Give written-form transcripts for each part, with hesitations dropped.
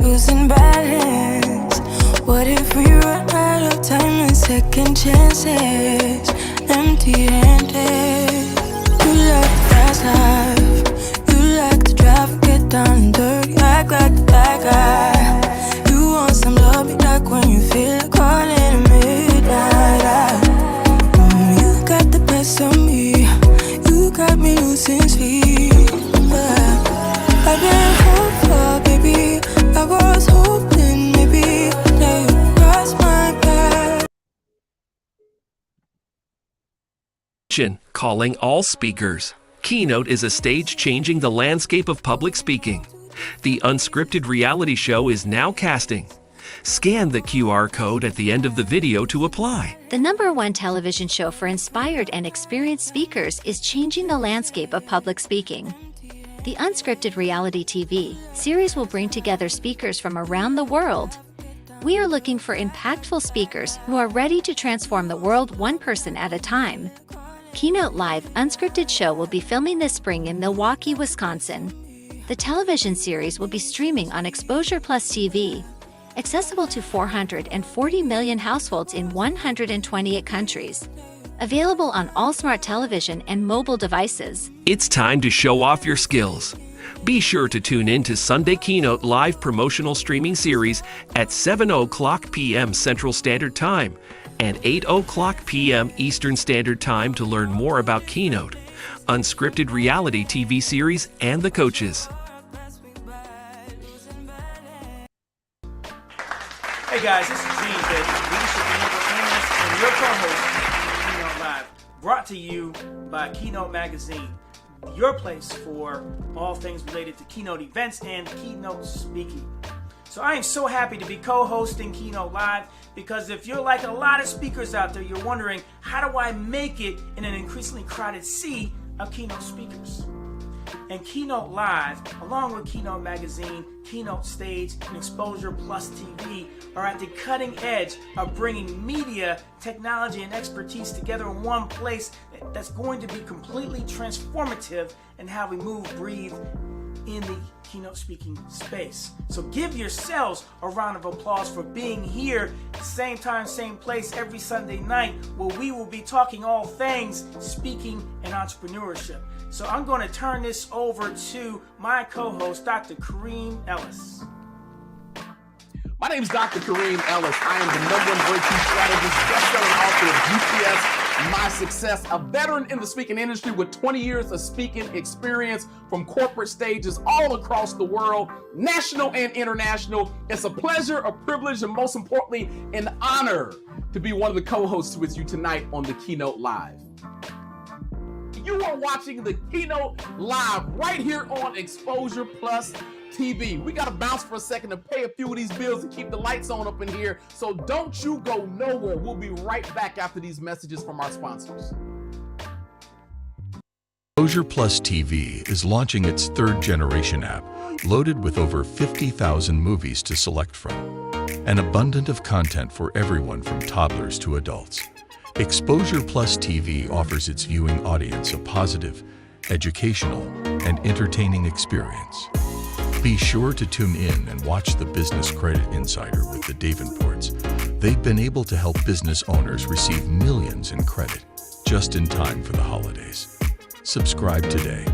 losing balance. What if we run out of time and second chances? Empty-handed. You like the fast life. You like to drive and get down and dirty. Act like the bad guy. You want some love, be like when you feel like calling at midnight. You got the best of me. You got me losing sleep. I've been hopeful, baby. I was hoping maybe that you crossed my path. Calling all speakers. Keynote is a stage changing the landscape of public speaking. The unscripted reality show is now casting. Scan the QR code at the end of the video to apply. The #1 television show for inspired and experienced speakers is changing the landscape of public speaking. The unscripted reality TV series will bring together speakers from around the world. We are looking for impactful speakers who are ready to transform the world one person at a time. Keynote Live unscripted show will be filming this spring in Milwaukee, Wisconsin. The television series will be streaming on Exposure Plus TV, accessible to 440 million households in 128 countries. Available on all smart television and mobile devices. It's time to show off your skills. Be sure to tune in to Sunday Keynote Live promotional streaming series at 7:00 p.m. Central Standard Time and 8:00 p.m. Eastern Standard Time to learn more about Keynote, unscripted reality TV series, and the coaches. Hey guys, this is Gene, leadership analyst and your co-host of Keynote Live, brought to you by Keynote Magazine, your place for all things related to keynote events and keynote speaking. So I am so happy to be co-hosting Keynote Live, because if you're like a lot of speakers out there, you're wondering, how do I make it in an increasingly crowded sea of keynote speakers? And Keynote Live, along with Keynote Magazine, Keynote Stage, and Exposure Plus TV, are at the cutting edge of bringing media, technology, and expertise together in one place that's going to be completely transformative in how we move, breathe in the keynote speaking space. So give yourselves a round of applause for being here, same time, same place, every Sunday night, where we will be talking all things speaking and entrepreneurship. So I'm going to turn this over to my co-host, Dr. Karim Ellis. My name is Dr. Karim Ellis. I am the #1 breakthrough strategist, best-selling author of GPS My Success, a veteran in the speaking industry with 20 years of speaking experience from corporate stages all across the world, national and international. It's a pleasure, a privilege, and most importantly, an honor to be one of the co-hosts with you tonight on the Keynote Live. You are watching the Keynote Live right here on Exposure Plus TV. We got to bounce for a second to pay a few of these bills and keep the lights on up in here. So don't you go nowhere. We'll be right back after these messages from our sponsors. Exposure Plus TV is launching its 3rd generation app, loaded with over 50,000 movies to select from. An abundance of content for everyone from toddlers to adults. Exposure Plus TV offers its viewing audience a positive, educational, and entertaining experience. Be sure to tune in and watch the Business Credit Insider with the Davenports. They've been able to help business owners receive millions in credit just in time for the holidays. Subscribe today.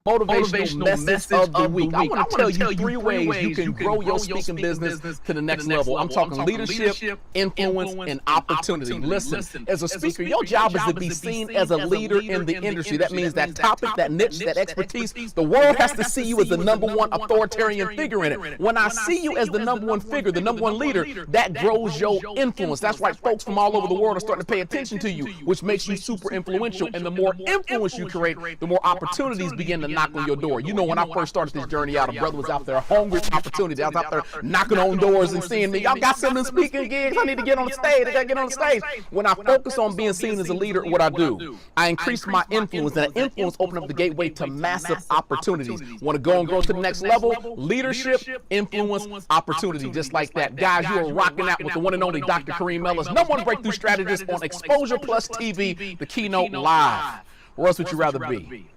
Motivational message of the week. I want to tell you 3 ways you can grow your speaking business to the next level. I'm talking leadership, influence, and opportunity. Listen, as a speaker, your job is to be seen as a leader in the industry. That means that topic, that niche, that expertise, the world has to see you as the #1 authoritarian figure in it. When I see you as the #1 figure, the #1 leader, that grows your influence. That's why folks from all over the world are starting to pay attention to you, which makes you super influential. And the more influence you create, the more opportunities begin to knock on your door. You know, when I first started this journey out, a brother was out there hungry for opportunity. I was out there knocking on doors and saying, y'all got some speaking gigs, I need to get on the stage, I gotta get on the stage. When I focus on being seen as a leader, what I do, I increase my influence, and that influence opens up the gateway to massive opportunities. Want to go and grow to the next level? Leadership, influence, opportunity, just like that. Guys, you are rocking out with the one and only Dr. Karim Ellis, #1 breakthrough strategist on Exposure Plus TV, the Keynote Live. Where else would you rather be?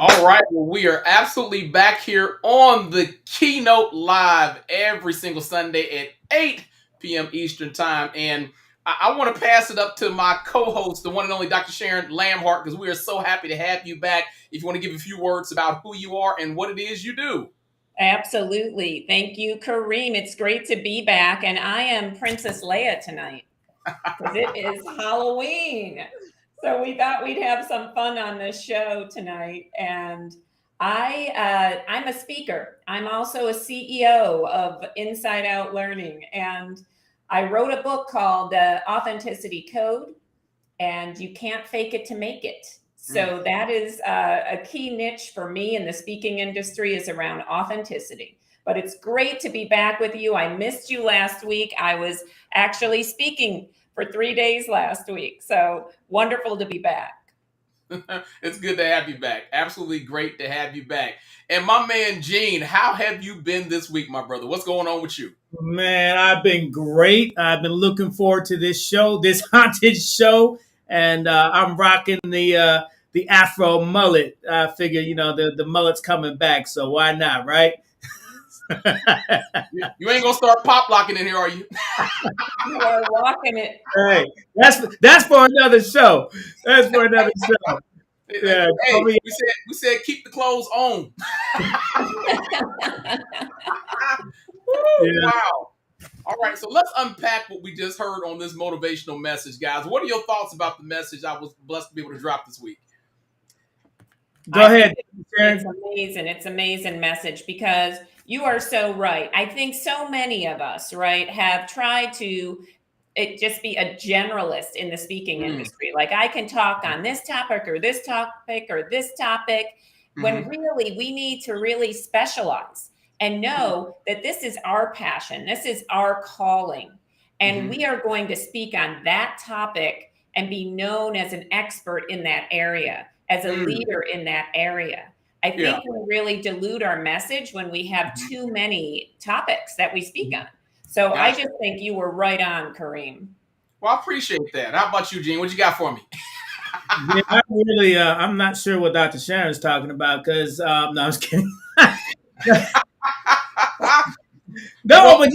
All right, well, we are absolutely back here on the Keynote Live every single Sunday at 8 p.m. Eastern Time. And I want to pass it up to my co-host, the one and only Dr. Sharon Lamm-Hartman, because we are so happy to have you back. If you want to give a fefew words about who you are and what it is you do. Absolutely. Thank you, Kareem. It's great to be back. And I am Princess Leia tonight because it is Halloween. So we thought we'd have some fun on this show tonight. And I'm a speaker. I'm also a CEO of Inside Out Learning. And I wrote a book called Authenticity Code, and you can't fake it to make it. So that is a key niche for me in the speaking industry is around authenticity. But it's great to be back with you. I missed you last week. I was actually speaking for 3 days last week. So wonderful to be back. It's good to have you back. Absolutely great to have you back. And my man, Gene, how have you been this week, my brother? What's going on with you? Man, I've been great. I've been looking forward to this show, this haunted show. And I'm rocking the Afro mullet. I figure, the mullet's coming back. So why not, right? You ain't gonna start pop locking in here, are you? You are rocking it. Hey, that's for another show. That's for another show. Yeah, hey, we said keep the clothes on. Yeah. Wow. All right, so let's unpack what we just heard on this motivational message, guys. What are your thoughts about the message I was blessed to be able to drop this week? Go ahead. It's amazing. It's an amazing message because you are so right. I think so many of us, right, have tried to just be a generalist in the speaking industry. Like I can talk on this topic or this topic or this topic, when really we need to really specialize and know that this is our passion. This is our calling. And we are going to speak on that topic and be known as an expert in that area, as a leader in that area. I think we really dilute our message when we have too many topics that we speak on. So I just think you were right on, Kareem. Well, I appreciate that. How about you, Gene? What you got for me? Yeah, I'm not sure what Dr. Sharon's talking about because, no, I'm just kidding. No, but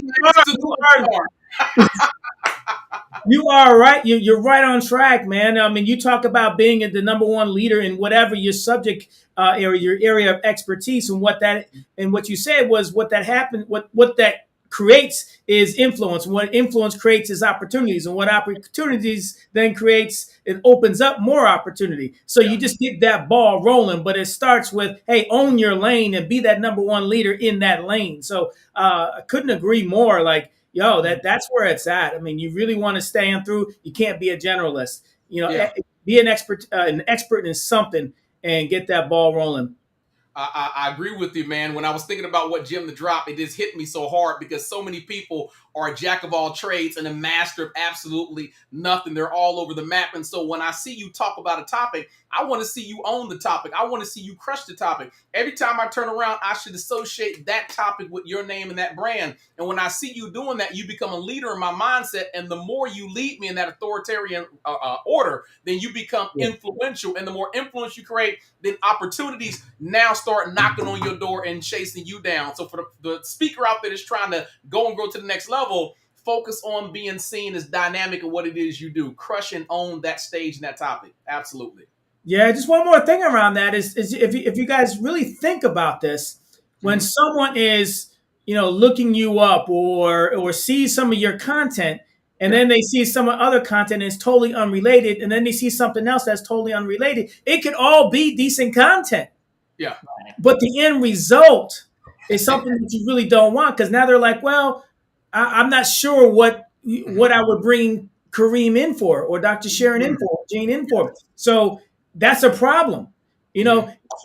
you are right. You're right on track, man. I mean, you talk about being the number one leader in whatever your subject area, your area of expertise, and what you said was what that happened. What that creates is influence. What influence creates is opportunities, and what opportunities then creates, it opens up more opportunity. So you just get that ball rolling, but it starts with, hey, own your lane and be that number one leader in that lane. So I couldn't agree more. Like, yo, that's where it's at. I mean, you really want to stand through. You can't be a generalist. Be an expert in something and get that ball rolling. I agree with you, man. When I was thinking about what Jim the Drop, it just hit me so hard because so many people are a jack of all trades and a master of absolutely nothing. They're all over the map. And so when I see you talk about a topic, I want to see you own the topic. I want to see you crush the topic. Every time I turn around, I should associate that topic with your name and that brand. And when I see you doing that, you become a leader in my mindset. And the more you lead me in that authoritarian order, then you become influential. And the more influence you create, then opportunities now start knocking on your door and chasing you down. So for the speaker out there that's trying to go and grow to the next level, focus on being seen as dynamic in what it is you do. Crush and own that stage and that topic. Absolutely. Yeah, just one more thing around that is if you guys really think about this, when someone is, looking you up or sees some of your content, and then they see some other content that's totally unrelated, and then they see something else that's totally unrelated, it could all be decent content. Yeah. But the end result is something that you really don't want, because now they're like, well, I'm not sure what I would bring Kareem in for, or Dr. Sharon in for, Gene in for. So that's a problem,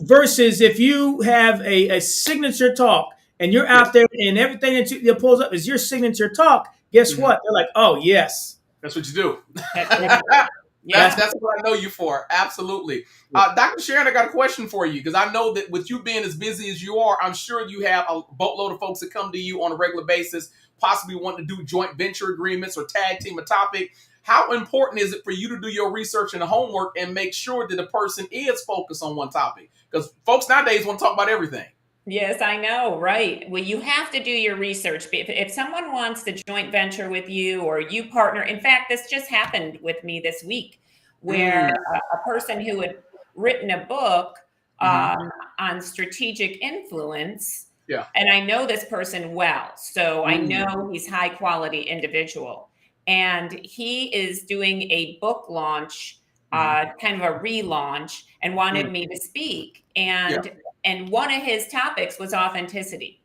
versus if you have a signature talk and you're out there and everything that you pulls up is your signature talk, guess what? They're like, oh, yes. That's what you do. That's what I know you for. Absolutely. Dr. Sharon, I got a question for you, because I know that with you being as busy as you are, I'm sure you have a boatload of folks that come to you on a regular basis, possibly wanting to do joint venture agreements or tag team a topic. how important is it for you to do your research and homework and make sure that the person is focused on one topic? Because folks nowadays want to talk about everything. Yes, I know, right. Well, you have to do your research. If someone wants to joint venture with you or you partner, in fact, this just happened with me this week, where a person who had written a book on strategic influence, and I know this person well, so I know he's high quality individual, and he is doing a book launch, kind of a relaunch, and wanted me to speak, and one of his topics was authenticity.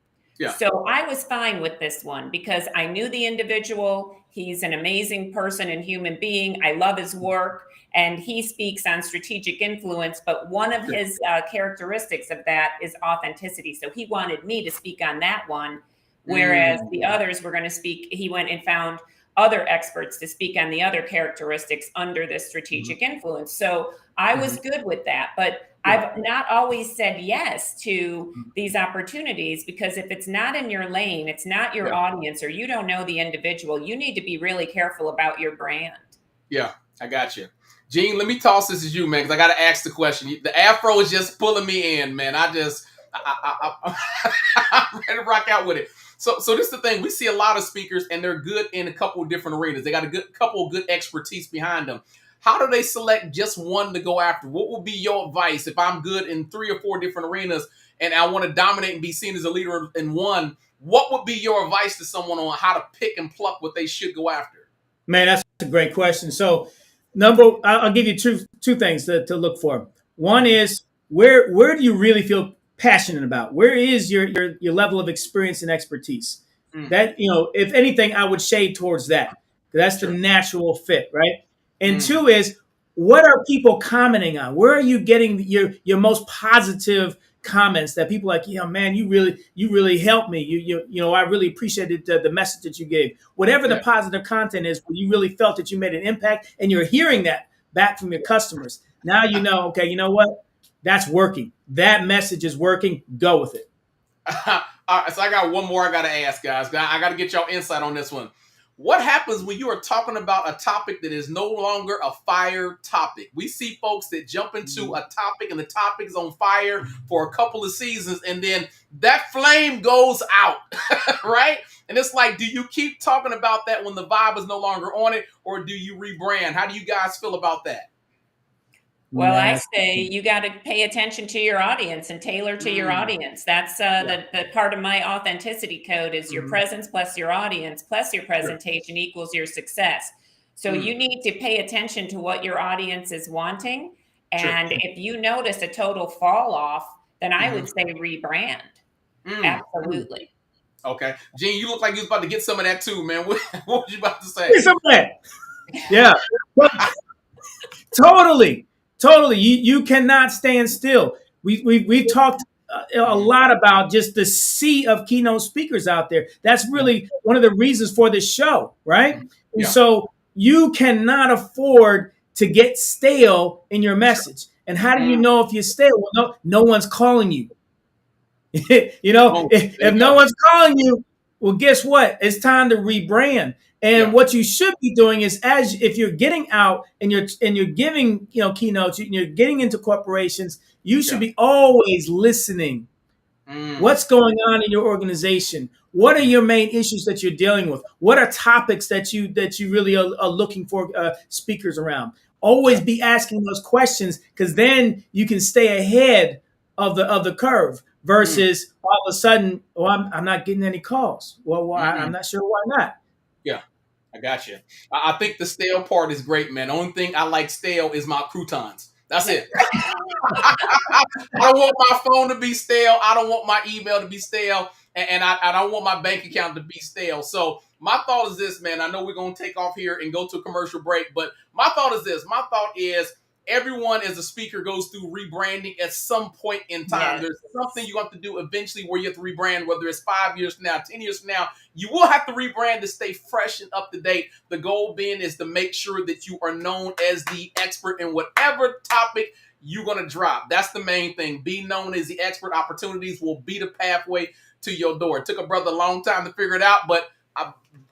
So I was fine with this one because I knew the individual. He's an amazing person and human being. I love his work, and he speaks on strategic influence. But one of his characteristics of that is authenticity. So he wanted me to speak on that one, whereas the others were going to speak. He went and found other experts to speak on the other characteristics under this strategic influence. So I was good with that, but I've not always said yes to these opportunities, because if it's not in your lane, it's not your audience, or you don't know the individual, you need to be really careful about your brand. Yeah, I got you. Gene, let me toss this as you, man, because I got to ask the question. The afro is just pulling me in, man. I'm ready to rock out with it. So this is the thing. We see a lot of speakers, and they're good in a couple of different arenas. They got a couple of good expertise behind them. How do they select just one to go after? What would be your advice if I'm good in 3 or 4 different arenas and I want to dominate and be seen as a leader in one? What would be your advice to someone on how to pick and pluck what they should go after? Man, that's a great question. So, I'll give you two things to look for. One is where do you really feel passionate about? Where is your level of experience and expertise? That, if anything, I would shade towards that. That's the natural fit, right? And 2 is, what are people commenting on? Where are you getting your most positive comments that people are like, yeah, man, you really helped me. I really appreciated the message that you gave. Whatever the positive content is, where you really felt that you made an impact, and you're hearing that back from your customers. Now okay, you know what? That's working. That message is working. Go with it. All right, so I got one more I got to ask, guys. I got to get y'all insight on this one. What happens when you are talking about a topic that is no longer a fire topic? We see folks that jump into a topic and the topic is on fire for a couple of seasons, and then that flame goes out, right? And it's like, do you keep talking about that when the vibe is no longer on it, or do you rebrand? How do you guys feel about that? Well, I say you got to pay attention to your audience and tailor to your audience. That's the part of my authenticity code is your presence plus your audience plus your presentation equals your success. So you need to pay attention to what your audience is wanting. And if you notice a total fall off, then I would say rebrand. Absolutely. Okay. Gene, you look like you was about to get some of that too, man. What was you about to say? Get some of that. Yeah. Totally. You cannot stand still. We've talked a lot about just the sea of keynote speakers out there. That's really one of the reasons for this show, right? And so you cannot afford to get stale in your message. And how do you know if you're stale? Well, no one's calling you. If no one's calling you, well, guess what? It's time to rebrand. And what you should be doing is, if you're getting out and you're giving keynotes, and you're getting into corporations, you should be always listening. What's going on in your organization? What are your main issues that you're dealing with? What are topics that you really are looking for speakers around? Always be asking those questions, because then you can stay ahead of the curve. Versus all of a sudden, I'm not getting any calls. Well, I'm not sure why not. Yeah, I got you. I think the stale part is great, man. The only thing I like stale is my croutons. That's it. I don't want my phone to be stale. I don't want my email to be stale. And I don't want my bank account to be stale. So my thought is this, man. I know we're going to take off here and go to a commercial break. But my thought is this. My thought is, everyone as a speaker goes through rebranding at some point in time. Yes. There's something you have to do eventually where you have to rebrand, whether it's 5 years from now, 10 years from now. You will have to rebrand to stay fresh and up to date. The goal being is to make sure that you are known as the expert in whatever topic you're going to drop. That's the main thing. Be known as the expert. Opportunities will be the pathway to your door. It took a brother a long time to figure it out, but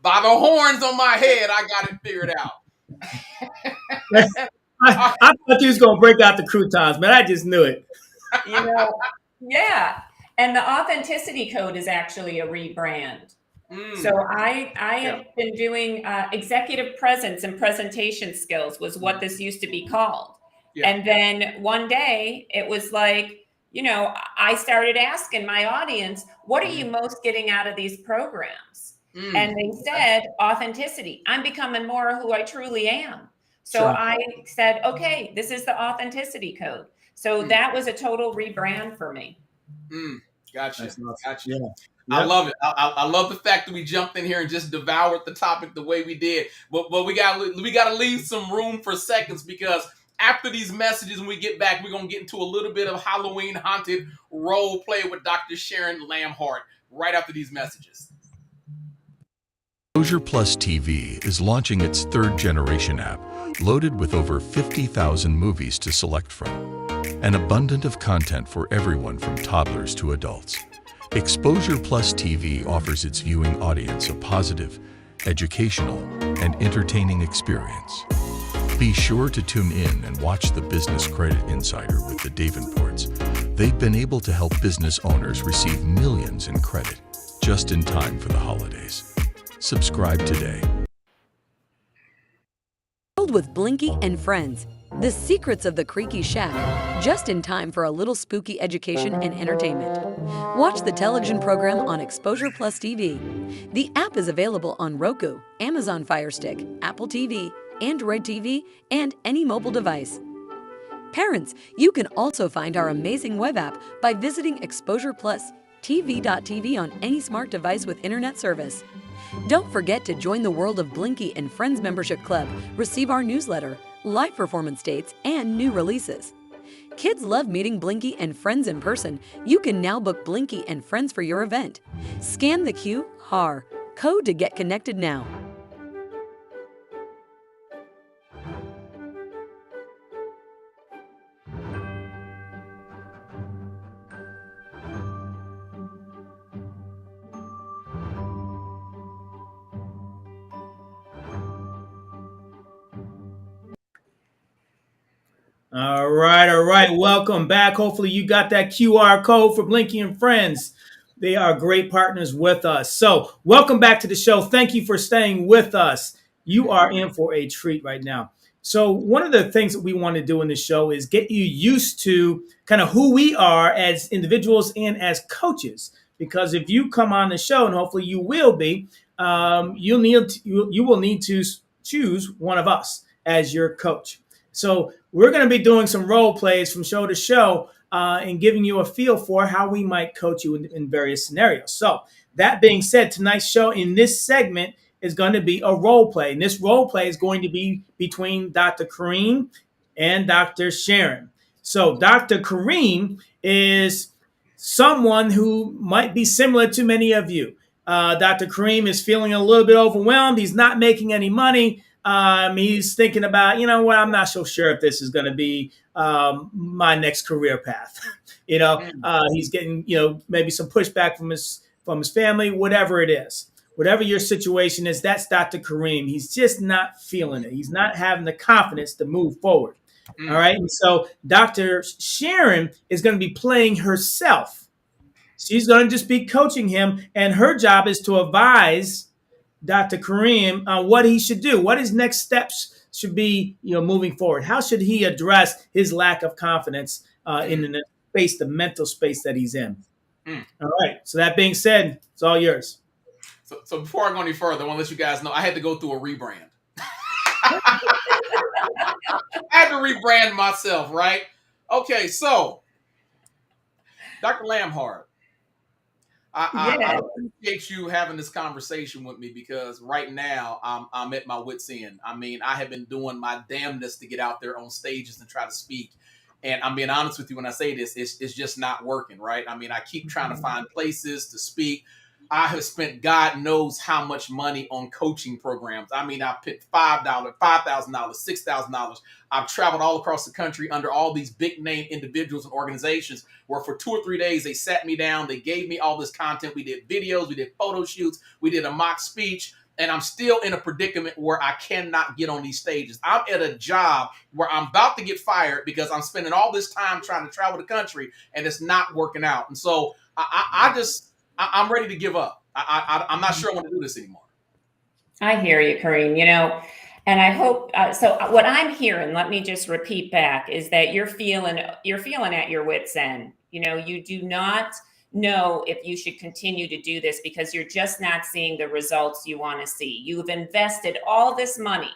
by the horns on my head, I got it figured out. I thought you was gonna break out the croutons, man. I just knew it. You know, yeah. And the authenticity code is actually a rebrand. So I have been doing executive presence and presentation skills was what this used to be called. Yeah. And then one day it was like, I started asking my audience, what are you most getting out of these programs? And they said authenticity. I'm becoming more who I truly am. So sure. I said, okay, this is the authenticity code. So that was a total rebrand for me. Gotcha. Yeah. Yep. I love it. I love the fact that we jumped in here and just devoured the topic the way we did. But we got to leave some room for seconds, because after these messages, when we get back, we're going to get into a little bit of Halloween haunted role play with Dr. Sharon Lamm-Hartman right after these messages. Exposure Plus TV is launching its third generation app, loaded with over 50,000 movies to select from. An abundance of content for everyone from toddlers to adults. Exposure Plus TV offers its viewing audience a positive, educational, and entertaining experience. Be sure to tune in and watch the Business Credit Insider with the Davenports. They've been able to help business owners receive millions in credit just in time for the holidays. Subscribe today. With Blinky and Friends, the secrets of the creaky shack, just in time for a little spooky education and entertainment. Watch the television program on Exposure Plus TV. The app is available on Roku, Amazon Fire Stick, Apple TV, Android TV, and any mobile device. Parents, you can also find our amazing web app by visiting Exposure Plus TV.tv on any smart device with internet service. Don't forget to join the World of Blinky and Friends membership club, receive our newsletter, live performance dates, and new releases. Kids love meeting Blinky and Friends in person. You can now book Blinky and Friends for your event. Scan the QR code to get connected now. All right. Welcome back. Hopefully you got that QR code for Blinky and Friends. They are great partners with us. So welcome back to the show. Thank you for staying with us. You are in for a treat right now. So one of the things that we want to do in this show is get you used to kind of who we are as individuals and as coaches. Because if you come on the show, and hopefully you will be, you will need to choose one of us as your coach. So we're going to be doing some role plays from show to show and giving you a feel for how we might coach you in various scenarios. So that being said, tonight's show in this segment is going to be a role play. And this role play is going to be between Dr. Karim and Dr. Sharon. So Dr. Karim is someone who might be similar to many of you. Dr. Karim is feeling a little bit overwhelmed. He's not making any money. He's thinking about, I'm not so sure if this is going to be my next career path. He's getting, maybe some pushback from his family, whatever it is. Whatever your situation is, that's Dr. Karim. He's just not feeling it. He's not having the confidence to move forward. All right. And so Dr. Sharon is going to be playing herself. She's going to just be coaching him. And her job is to advise Dr. Karim on what he should do, what his next steps should be, moving forward. How should he address his lack of confidence in the mental space that he's in? All right. So that being said, it's all yours. So before I go any further, I want to let you guys know I had to go through a rebrand. I had to rebrand myself, right? Okay, so Dr. Lamm-Hartman, I appreciate you having this conversation with me, because right now I'm at my wit's end. I have been doing my damnedest to get out there on stages and try to speak. And I'm being honest with you when I say this, it's just not working, right? I keep trying to find places to speak. I have spent God knows how much money on coaching programs. I picked $5, $5,000, $6,000. I've traveled all across the country under all these big name individuals and organizations where for 2 or 3 days, they sat me down. They gave me all this content. We did videos. We did photo shoots. We did a mock speech. And I'm still in a predicament where I cannot get on these stages. I'm at a job where I'm about to get fired because I'm spending all this time trying to travel the country and it's not working out. And so I'm ready to give up. I'm not sure I want to do this anymore. I hear you, Karim. You know, and I hope so. What I'm hearing, let me just repeat back, is that you're feeling at your wit's end. You know, you do not know if you should continue to do this because you're just not seeing the results you want to see. You've invested all this money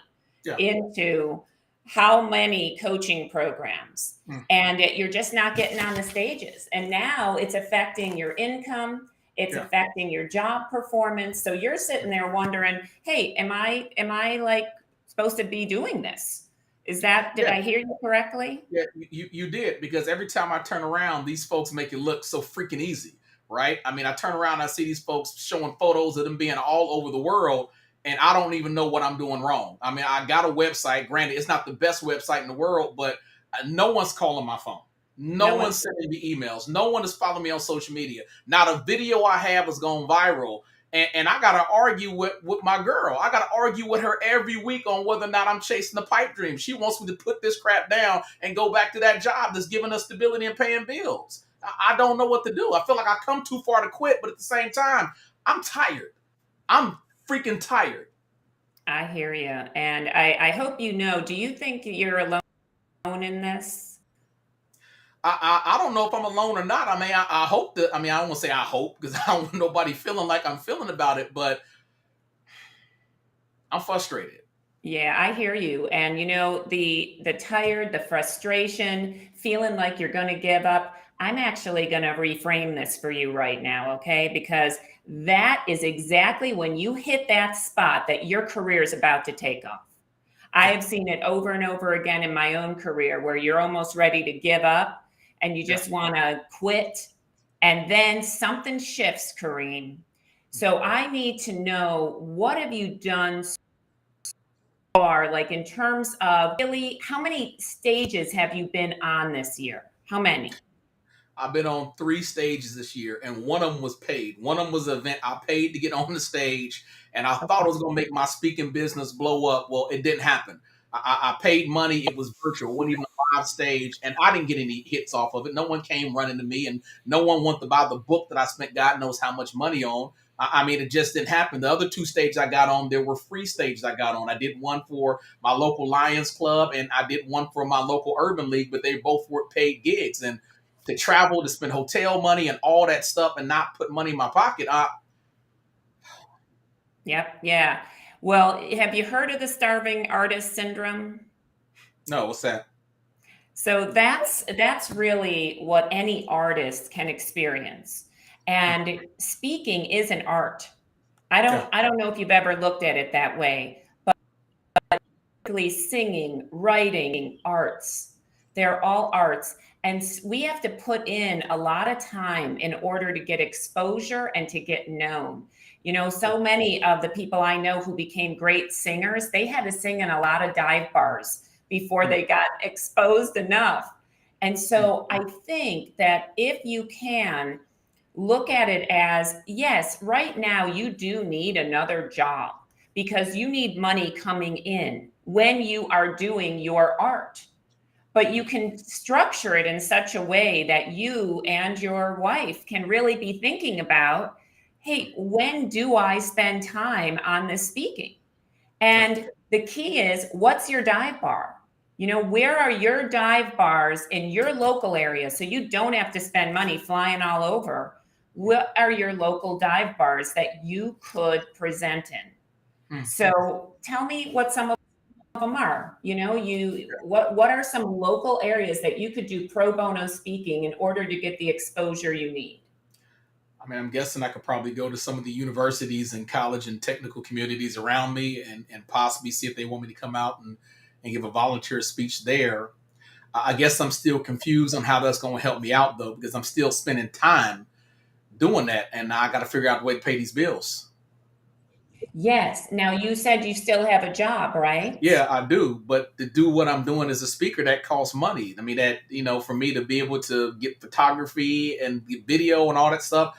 into how many coaching programs, and you're just not getting on the stages. And now it's affecting your income. It's affecting your job performance. So you're sitting there wondering, hey, am I like supposed to be doing this? Did I hear you correctly? Yeah, you did, because every time I turn around, these folks make it look so freaking easy, right? I mean, I turn around and I see these folks showing photos of them being all over the world, and I don't even know what I'm doing wrong. I mean, I got a website. Granted, it's not the best website in the world, but no one's calling my phone. No one's sending me emails. No one is following me on social media. Not a video I have is going viral. And I got to argue with my girl. I got to argue with her every week on whether or not I'm chasing the pipe dream. She wants me to put this crap down and go back to that job that's giving us stability and paying bills. I don't know what to do. I feel like I come too far to quit, but at the same time, I'm tired. I'm freaking tired. I hear you. And I hope you know, do you think you're alone in this? I don't know if I'm alone or not. I mean, I hope that, I mean, I don't want to say I hope because I don't want nobody feeling like I'm feeling about it, but I'm frustrated. Yeah, I hear you. And you know, the tired, the frustration, feeling like you're going to give up. I'm actually going to reframe this for you right now, okay? Because that is exactly when you hit that spot that your career is about to take off. I have seen it over and over again in my own career where you're almost ready to give up and you just want to quit. And then something shifts, Karim. So I need to know, what have you done so far, like in terms of really, how many stages have you been on this year? How many? I've been on 3 stages this year, and one of them was paid. One of them was an event I paid to get on the stage, and I thought it was going to make my speaking business blow up. Well, it didn't happen. I paid money. It was virtual. It wasn't even a live stage, and I didn't get any hits off of it. No one came running to me, and no one wanted to buy the book that I spent God knows how much money on. I mean, it just didn't happen. The other 2 stages I got on, there were free stages I got on. I did one for my local Lions Club, and I did one for my local Urban League, but they both were paid gigs. And to travel, to spend hotel money and all that stuff and not put money in my pocket. Yep. Yeah. Well, have you heard of the starving artist syndrome? No, what's that? So that's really what any artist can experience. And speaking is an art. I don't know if you've ever looked at it that way, but singing, writing, arts, they're all arts. And we have to put in a lot of time in order to get exposure and to get known. You know, so many of the people I know who became great singers, they had to sing in a lot of dive bars before they got exposed enough. And so I think that if you can look at it as, yes, right now you do need another job because you need money coming in when you are doing your art. But you can structure it in such a way that you and your wife can really be thinking about, hey, when do I spend time on this speaking? And the key is, what's your dive bar? You know, where are your dive bars in your local area so you don't have to spend money flying all over? What are your local dive bars that you could present in? So tell me what some of them are. You know, what are some local areas that you could do pro bono speaking in order to get the exposure you need? I mean, I'm guessing I could probably go to some of the universities and college and technical communities around me and possibly see if they want me to come out and give a volunteer speech there. I guess I'm still confused on how that's going to help me out, though, because I'm still spending time doing that, and I got to figure out a way to pay these bills. Yes. Now, you said you still have a job, right? Yeah, I do. But to do what I'm doing as a speaker, that costs money. I mean, that, you know, for me to be able to get photography and get video and all that stuff,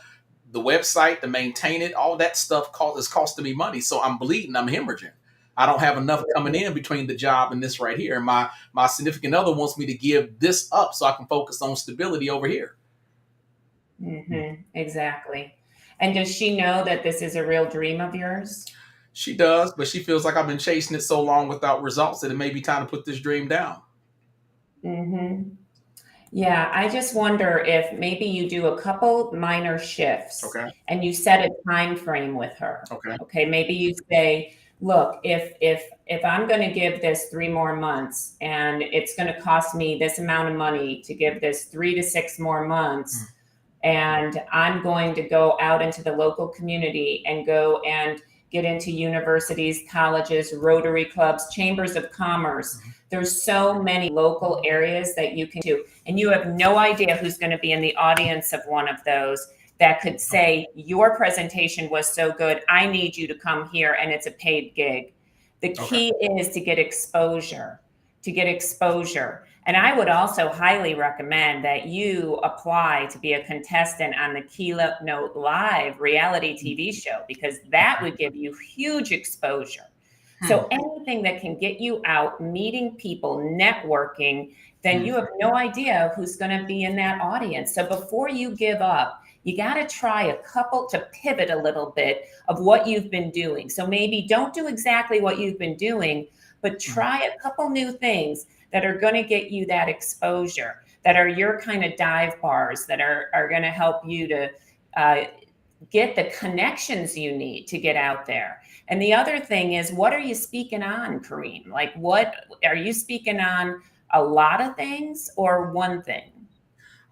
the website to maintain it, all that stuff is costing me money. So I'm bleeding, I'm hemorrhaging. I don't have enough coming in between the job and this right here. My significant other wants me to give this up so I can focus on stability over here. Exactly. And does she know that this is a real dream of yours? She does, but she feels like I've been chasing it so long without results that it may be time to put this dream down. Yeah, I just wonder if maybe you do a couple minor shifts, Okay. and you set a time frame with her. Okay. Maybe you say, look, if I'm going to give this 3 more months and it's going to cost me this amount of money to give this 3 to 6 more months, and I'm going to go out into the local community and go and get into universities, colleges, Rotary clubs, chambers of commerce. There's so many local areas that you can do. And you have no idea who's going to be in the audience of one of those that could say, your presentation was so good, I need you to come here, and it's a paid gig. The key is to get exposure, And I would also highly recommend that you apply to be a contestant on the Keynote Live reality TV show, because that would give you huge exposure. So anything that can get you out, meeting people, networking, then you have no idea who's going to be in that audience. So before you give up, you got to try a couple to pivot a little bit of what you've been doing. So maybe don't do exactly what you've been doing, but try a couple new things that are going to get you that exposure, that are your kind of dive bars, that are going to help you to get the connections you need to get out there. And the other thing is, what are you speaking on, Karim? Like, what are you speaking on? A lot of things or one thing?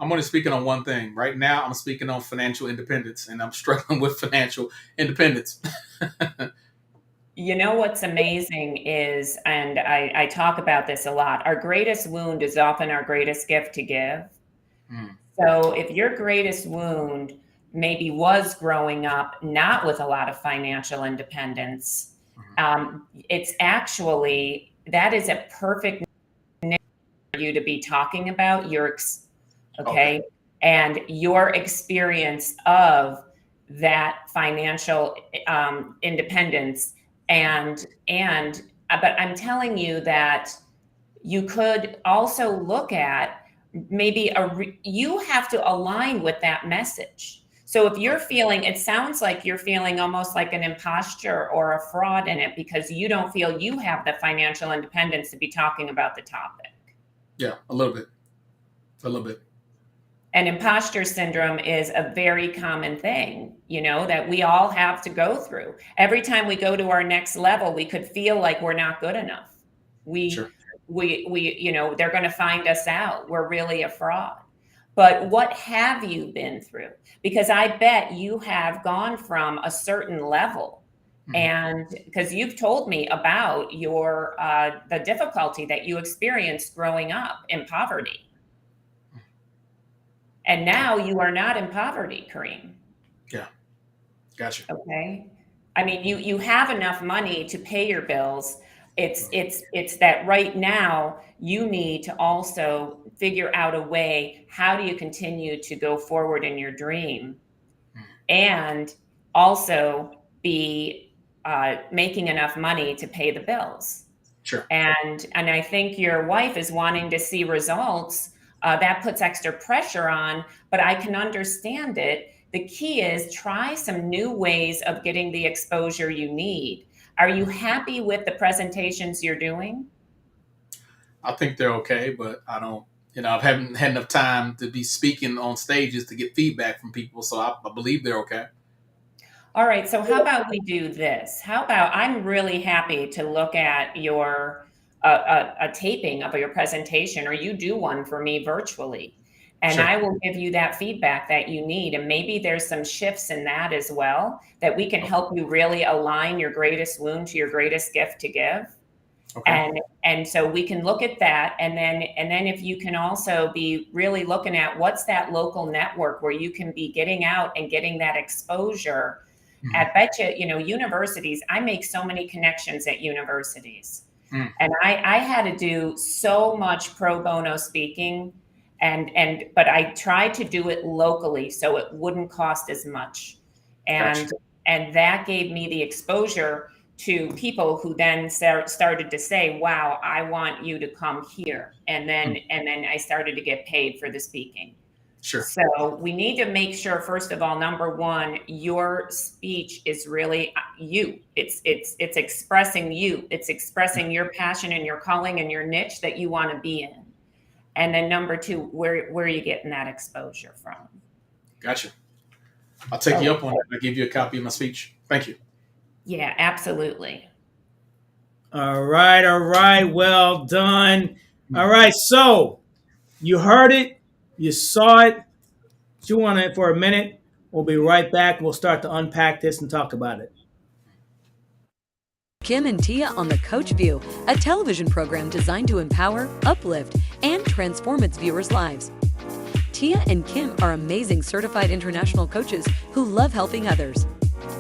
I'm only speaking on one thing. Right now, I'm speaking on financial independence, and I'm struggling with financial independence. You know what's amazing is, and I talk about this a lot, our greatest wound is often our greatest gift to give. So if your greatest wound maybe was growing up not with a lot of financial independence, it's actually, that is a perfect niche for you to be talking about your, and your experience of that financial independence. But I'm telling you that you could also look at maybe you have to align with that message. So if you're feeling, it sounds like you're feeling almost like an imposter or a fraud in it because you don't feel you have the financial independence to be talking about the topic. Yeah, a little bit. And imposter syndrome is a very common thing, that we all have to go through. Every time we go to our next level, we could feel like we're not good enough. They're going to find us out. We're really a fraud. But what have you been through? Because I bet you have gone from a certain level, and because you've told me about your the difficulty that you experienced growing up in poverty. And now you are not in poverty, Karim. Yeah, gotcha. Okay. I mean, you have enough money to pay your bills. It's that right now you need to also figure out a way, how do you continue to go forward in your dream and also be making enough money to pay the bills. Sure. And I think your wife is wanting to see results. That puts extra pressure on, but I can understand it. The key is try some new ways of getting the exposure you need. Are you happy with the presentations you're doing? I think they're okay, but I don't, I haven't had enough time to be speaking on stages to get feedback from people. So I believe they're okay. All right. So how about we do this? How about I'm really happy to look at your a taping of your presentation, or you do one for me virtually. And Sure. I will give you that feedback that you need. And maybe there's some shifts in that as well, that we can help you really align your greatest wound to your greatest gift to give. Okay. And so we can look at that. And then if you can also be really looking at what's that local network where you can be getting out and getting that exposure. I bet you, universities, I make so many connections at universities. And I had to do so much pro bono speaking. But I tried to do it locally so it wouldn't cost as much. And that gave me the exposure to people who then started to say, wow, I want you to come here. And then I started to get paid for the speaking. Sure. So we need to make sure, first of all, number one, your speech is really you. It's expressing you. It's expressing your passion and your calling and your niche that you want to be in. And then number two, where are you getting that exposure from? Gotcha. I'll take you up on it. I'll give you a copy of my speech. Thank you. Yeah, absolutely. All right. Well done. All right. So you heard it. You saw it. Chew on it for a minute. We'll be right back. We'll start to unpack this and talk about it. Kim and Tia on The Coach View, a television program designed to empower, uplift, and transform its viewers' lives. Tia and Kim are amazing certified international coaches who love helping others.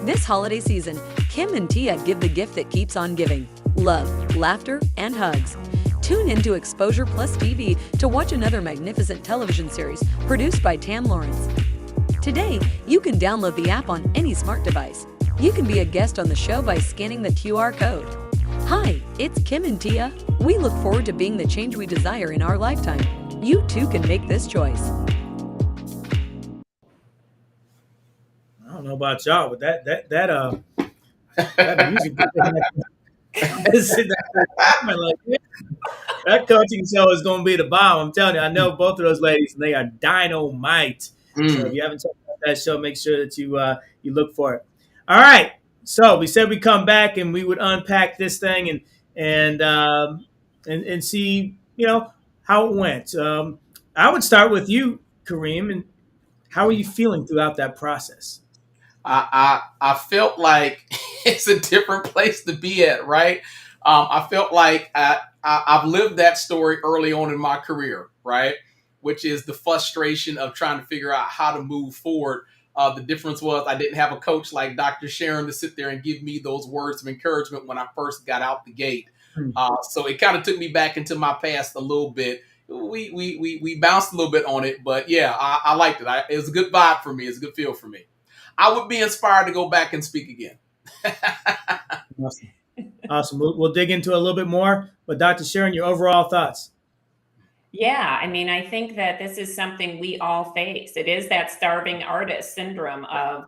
This holiday season, Kim and Tia give the gift that keeps on giving: love, laughter, and hugs. Tune into Exposure Plus TV to watch another magnificent television series produced by Tam Lawrence. Today, you can download the app on any smart device. You can be a guest on the show by scanning the QR code. Hi, it's Kim and Tia. We look forward to being the change we desire in our lifetime. You too can make this choice. I don't know about y'all, but that music. That coaching show is going to be the bomb. I'm telling you, I know both of those ladies, and they are dynamite. So if you haven't checked out that show, make sure that you look for it. All right. So we said we come back and we would unpack this thing and see, how it went. I would start with you, Karim, and how are you feeling throughout that process? I felt like it's a different place to be at, right? I felt like I've lived that story early on in my career, right? Which is the frustration of trying to figure out how to move forward. The difference was I didn't have a coach like Dr. Sharon to sit there and give me those words of encouragement when I first got out the gate. So it kind of took me back into my past a little bit. We bounced a little bit on it, but yeah, I liked it. It was a good vibe for me. It's a good feel for me. I would be inspired to go back and speak again. Awesome. We'll dig into it a little bit more. But Dr. Sharon, your overall thoughts? Yeah, I mean, I think that this is something we all face. It is that starving artist syndrome of,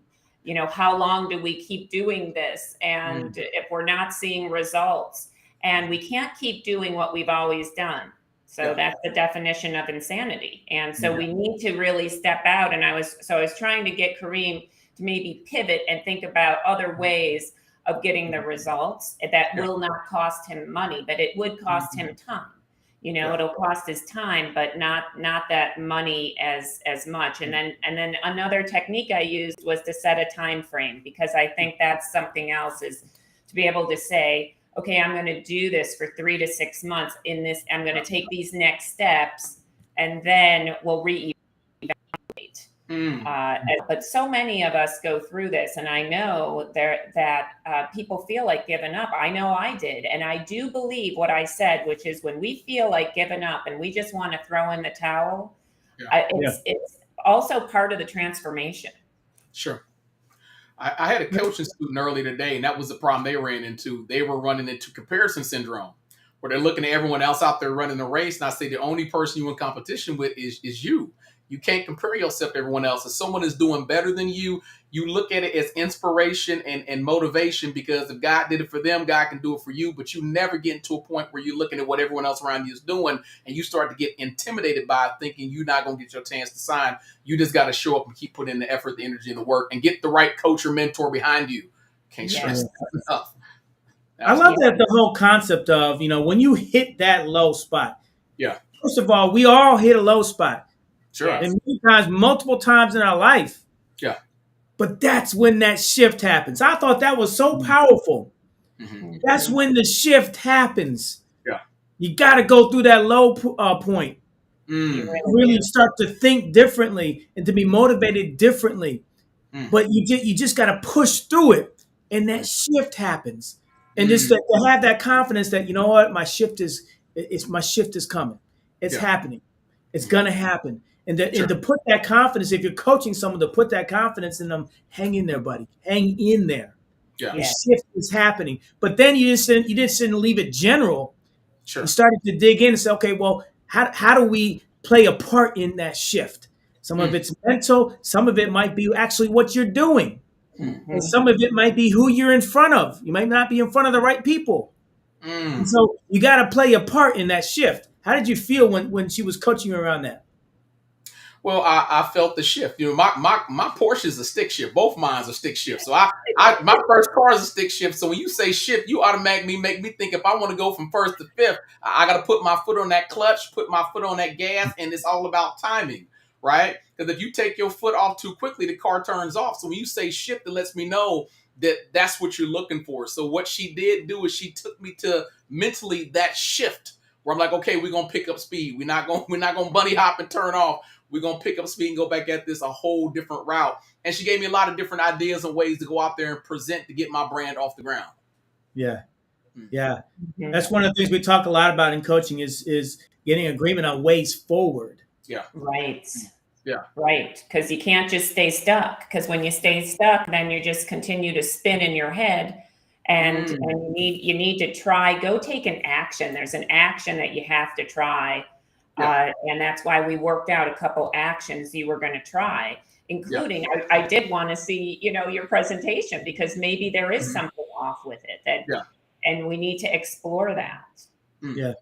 how long do we keep doing this? And if we're not seeing results, and we can't keep doing what we've always done. So that's the definition of insanity. And so we need to really step out. And I was trying to get Karim to maybe pivot and think about other ways of getting the results that will not cost him money, but it would cost him time. It'll cost his time, but not that money as much. And then another technique I used was to set a time frame, because I think that's something else, is to be able to say, okay, I'm going to do this for 3 to 6 months in this. I'm going to take these next steps, and then we'll reevaluate. But so many of us go through this, and I know that people feel like giving up. I know I did. And I do believe what I said, which is when we feel like giving up and we just want to throw in the towel, it's also part of the transformation. Sure. I had a coaching student early today, and that was the problem they ran into. They were running into comparison syndrome, where they're looking at everyone else out there running the race. And I say, the only person you're in competition with is you. You can't compare yourself to everyone else. If someone is doing better than you, you look at it as inspiration and motivation, because if God did it for them, God can do it for you. But you never get into a point where you're looking at what everyone else around you is doing, and you start to get intimidated by it, thinking you're not going to get your chance to sign. You just got to show up and keep putting in the effort, the energy, and the work, and get the right coach or mentor behind you. Can't stress that enough. I love that the whole concept of, when you hit that low spot. Yeah. First of all, we all hit a low spot. Sure. And many times, multiple times in our life. Yeah. But that's when that shift happens. I thought that was so powerful. That's when the shift happens. Yeah. You got to go through that low point. Really start to think differently and to be motivated differently. But you just got to push through it, and that shift happens. And just to have that confidence that, my shift is coming. It's happening. It's gonna happen. And to put that confidence, if you're coaching someone, to put that confidence in them, hang in there, buddy. Hang in there. Yeah. The shift is happening. But then you just didn't leave it general. Sure. You started to dig in and say, okay, well, how do we play a part in that shift? Some of it's mental. Some of it might be actually what you're doing. And some of it might be who you're in front of. You might not be in front of the right people. And so you got to play a part in that shift. How did you feel when she was coaching you around that? Well, I felt the shift. You know, my Porsche is a stick shift. Both mine's a stick shift. So my first car is a stick shift. So when you say shift, you automatically make me think if I want to go from first to fifth, I got to put my foot on that clutch, put my foot on that gas, and it's all about timing, right? Because if you take your foot off too quickly, the car turns off. So when you say shift, it lets me know that that's what you're looking for. So what she did do is she took me to mentally that shift where I'm like, okay, we're gonna pick up speed. We're not gonna bunny hop and turn off. We're going to pick up speed and go back at this a whole different route. And she gave me a lot of different ideas and ways to go out there and present to get my brand off the ground. Yeah. Yeah. That's one of the things we talk a lot about in coaching is getting agreement on ways forward. Yeah. Right. Yeah. Right. Because you can't just stay stuck. Because when you stay stuck, then you just continue to spin in your head. And you need to try, go take an action. There's an action that you have to try. And that's why we worked out a couple actions you were going to try, including I did want to see, your presentation, because maybe there is something off with it and we need to explore that. Yeah.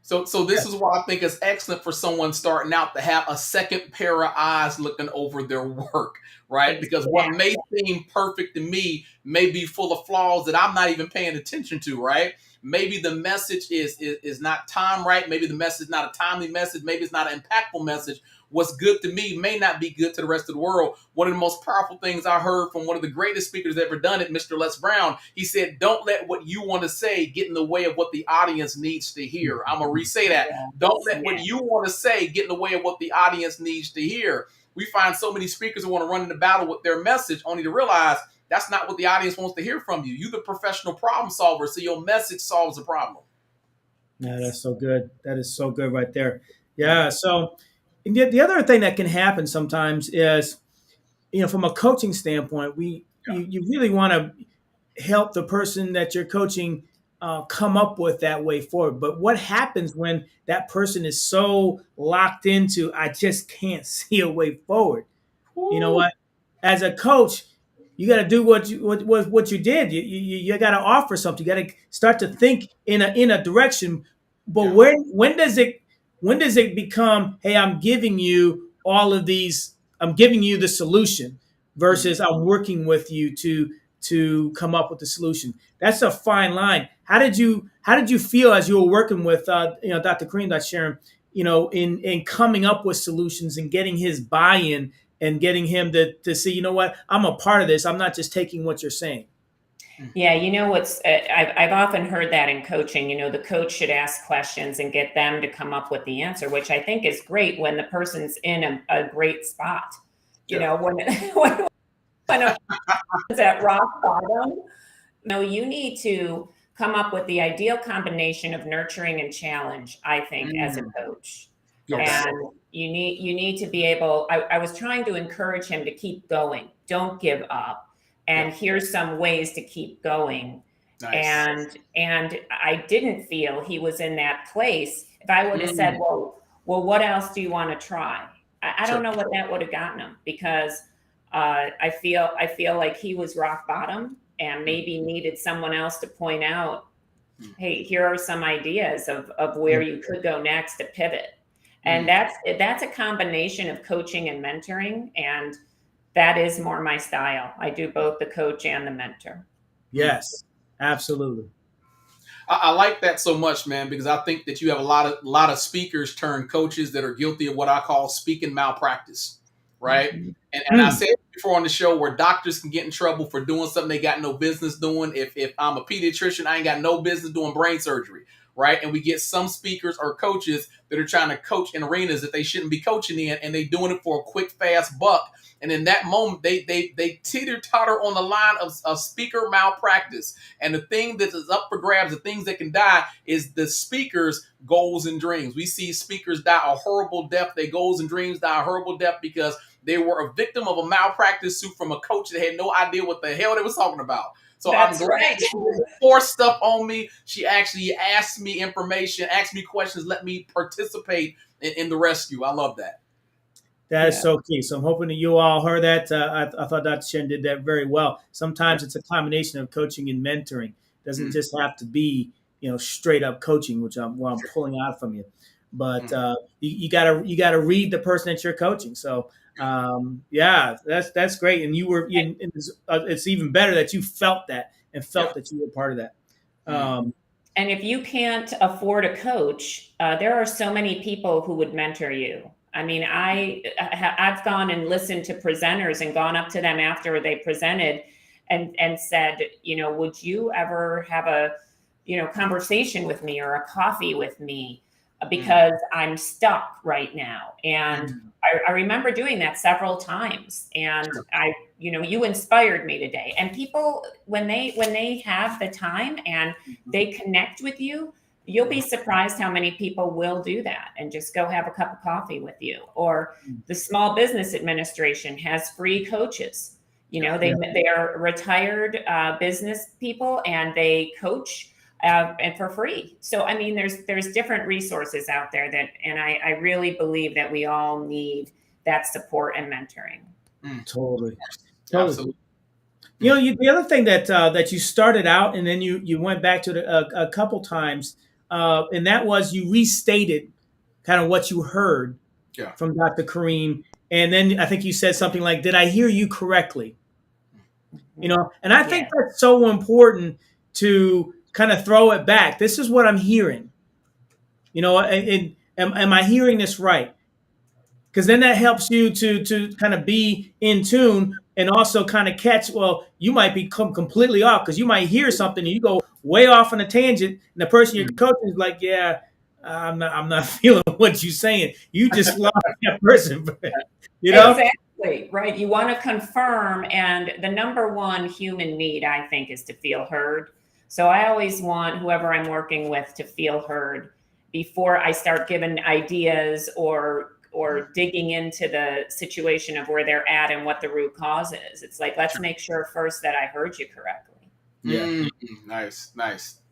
So this is why I think it's excellent for someone starting out to have a second pair of eyes looking over their work, right? Because what may seem perfect to me may be full of flaws that I'm not even paying attention to, right? Maybe the message is not timed right. Maybe the message is not a timely message. Maybe it's not an impactful message. What's good to me may not be good to the rest of the world. One of the most powerful things I heard from one of the greatest speakers ever done it, Mr. Les Brown, he said, don't let what you want to say get in the way of what the audience needs to hear. I'm going to re-say that. Don't let what you want to say get in the way of what the audience needs to hear. We find so many speakers who want to run into battle with their message only to realize that's not what the audience wants to hear from you. You're the professional problem solver, so your message solves the problem. Yeah, that's so good. That is so good right there. Yeah, so and the other thing that can happen sometimes is, from a coaching standpoint, you really want to help the person that you're coaching come up with that way forward. But what happens when that person is so locked into, I just can't see a way forward? Ooh. You know what? As a coach, you got to do what you did. You got to offer something. You got to start to think in a direction. But when does it become, hey, I'm giving you all of these, I'm giving you the solution versus I'm working with you to come up with the solution? That's a fine line. How did you feel as you were working with Dr. Karim, Dr. Sharon, in coming up with solutions and getting his buy-in and getting him to see, what, I'm a part of this. I'm not just taking what you're saying. Yeah, I've often heard that in coaching, the coach should ask questions and get them to come up with the answer, which I think is great when the person's in a great spot. When a person's at rock bottom, you need to come up with the ideal combination of nurturing and challenge, I think, as a coach. Yes. And you need to be able, I was trying to encourage him to keep going. Don't give up. And here's some ways to keep going. Nice. And I didn't feel he was in that place. If I would have said, well, what else do you want to try? I don't know what that would have gotten him, because I feel like he was rock bottom and maybe needed someone else to point out, hey, here are some ideas of where you could go next to pivot. And that's a combination of coaching and mentoring, and that is more my style. I do both the coach and the mentor. Yes, absolutely. I like that so much, man, because I think that you have a lot of speakers turned coaches that are guilty of what I call speaking malpractice, right? And I said before on the show where doctors can get in trouble for doing something they got no business doing. If I'm a pediatrician, I ain't got no business doing brain surgery. right? And we get some speakers or coaches that are trying to coach in arenas that they shouldn't be coaching in, and they doing it for a quick, fast buck. And in that moment, they teeter-totter on the line of speaker malpractice. And the thing that is up for grabs, the things that can die, is the speaker's goals and dreams. We see speakers die a horrible death. Their goals and dreams die a horrible death because they were a victim of a malpractice suit from a coach that had no idea what the hell they was talking about. So That's I'm glad right. she didn't force stuff on me. She actually asked me information, asked me questions, let me participate in the rescue. I love that. That is so key. So I'm hoping that you all heard that. I thought Dr. Sharon did that very well. Sometimes it's a combination of coaching and mentoring. It doesn't just have to be, straight up coaching, which I'm pulling out from you. But you gotta read the person that you're coaching. So that's great. And it's even better that you felt that and felt that you were part of that. And if you can't afford a coach, there are so many people who would mentor you. I mean, I've gone and listened to presenters and gone up to them after they presented and said, would you ever have a, conversation with me or a coffee with me? Because I'm stuck right now. And I remember doing that several times. And you inspired me today. And people, when they have the time and they connect with you, you'll be surprised how many people will do that and just go have a cup of coffee with you. Or the Small Business Administration has free coaches. They are retired business people and they coach and for free. So, I mean, there's different resources out there and I really believe that we all need that support and mentoring. Totally. Absolutely. The other thing that you started out and then you went back to it a couple times, and that was you restated kind of what you heard from Dr. Karim. And then I think you said something like, did I hear you correctly? And I think that's so important to kind of throw it back. This is what I'm hearing. And am I hearing this right? Because then that helps you to kind of be in tune and also kind of catch, well, you might be completely off because you might hear something and you go way off on a tangent. And the person you're coaching is like, I'm not feeling what you're saying. You just lost that person. Exactly. Right. You want to confirm. And the number one human need, I think, is to feel heard. So I always want whoever I'm working with to feel heard before I start giving ideas or digging into the situation of where they're at and what the root cause is. It's like, let's make sure first that I heard you correctly. Yeah. Nice.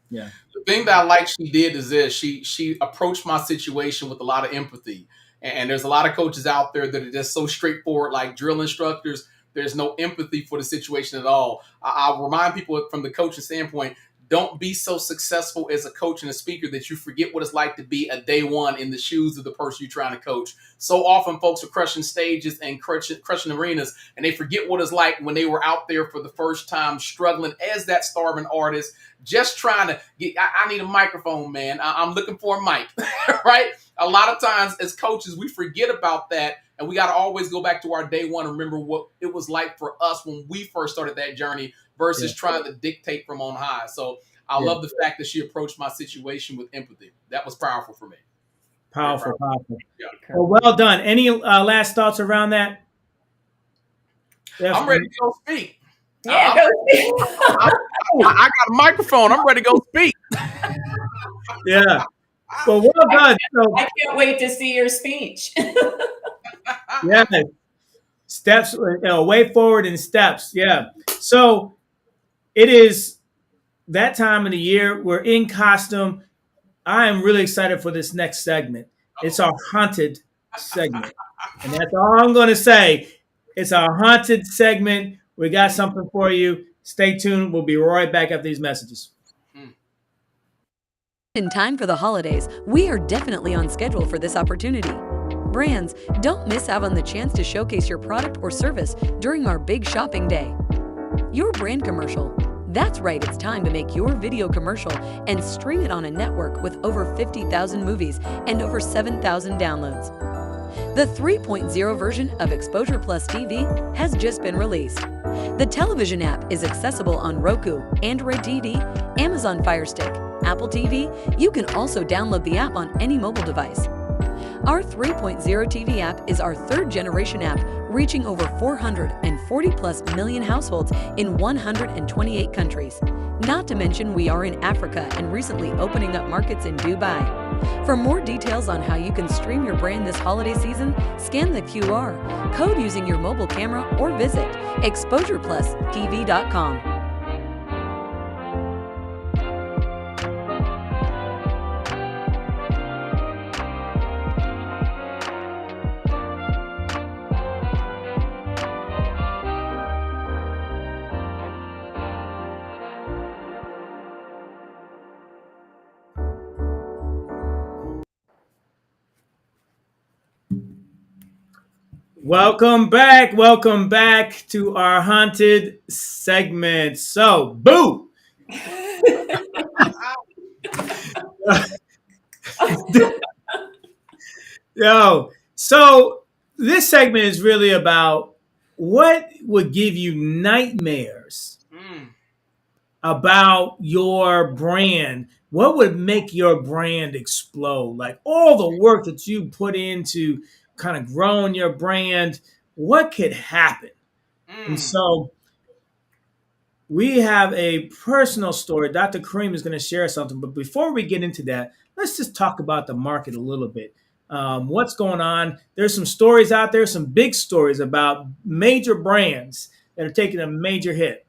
Yeah. The thing that I like she did is this. She approached my situation with a lot of empathy. And there's a lot of coaches out there that are just so straightforward, like drill instructors. There's no empathy for the situation at all. I'll remind people from the coaching standpoint, don't be so successful as a coach and a speaker that you forget what it's like to be a day one in the shoes of the person you're trying to coach. So often folks are crushing stages and crushing arenas, and they forget what it's like when they were out there for the first time struggling as that starving artist, just trying to get, I need a microphone, man. I'm looking for a mic, right? A lot of times as coaches, we forget about that. And we got to always go back to our day one and remember what it was like for us when we first started that journey versus trying to dictate from on high. So I love the fact that she approached my situation with empathy. That was powerful for me. Powerful. Yeah. Well done. Any last thoughts around that? I'm ready to go speak. Yeah, go speak. I got a microphone. I'm ready to go speak. Yeah. Well done. I can't wait to see your speech. Yeah. Steps, way forward in steps. Yeah. So it is that time of the year. We're in costume. I am really excited for this next segment. It's our haunted segment. And that's all I'm going to say. It's our haunted segment. We got something for you. Stay tuned. We'll be right back after these messages. In time for the holidays, we are definitely on schedule for this opportunity. Brands, don't miss out on the chance to showcase your product or service during our big shopping day. Your brand commercial. That's right, it's time to make your video commercial and stream it on a network with over 50,000 movies and over 7,000 downloads. The 3.0 version of Exposure Plus TV has just been released. The television app is accessible on Roku, Android TV, Amazon Fire Stick, Apple TV, you can also download the app on any mobile device. Our 3.0 TV app is our third-generation app, reaching over 440+ million households in 128 countries. Not to mention we are in Africa and recently opening up markets in Dubai. For more details on how you can stream your brand this holiday season, scan the QR code using your mobile camera or visit exposureplustv.com. Welcome back to our haunted segment. So, boo! So this segment is really about what would give you nightmares about your brand. What would make your brand explode? Like all the work that you put into kind of growing your brand, what could happen? And so we have a personal story. Dr. Karim is going to share something. But before we get into that, let's just talk about the market a little bit. What's going on? There's some stories out there, some big stories about major brands that are taking a major hit.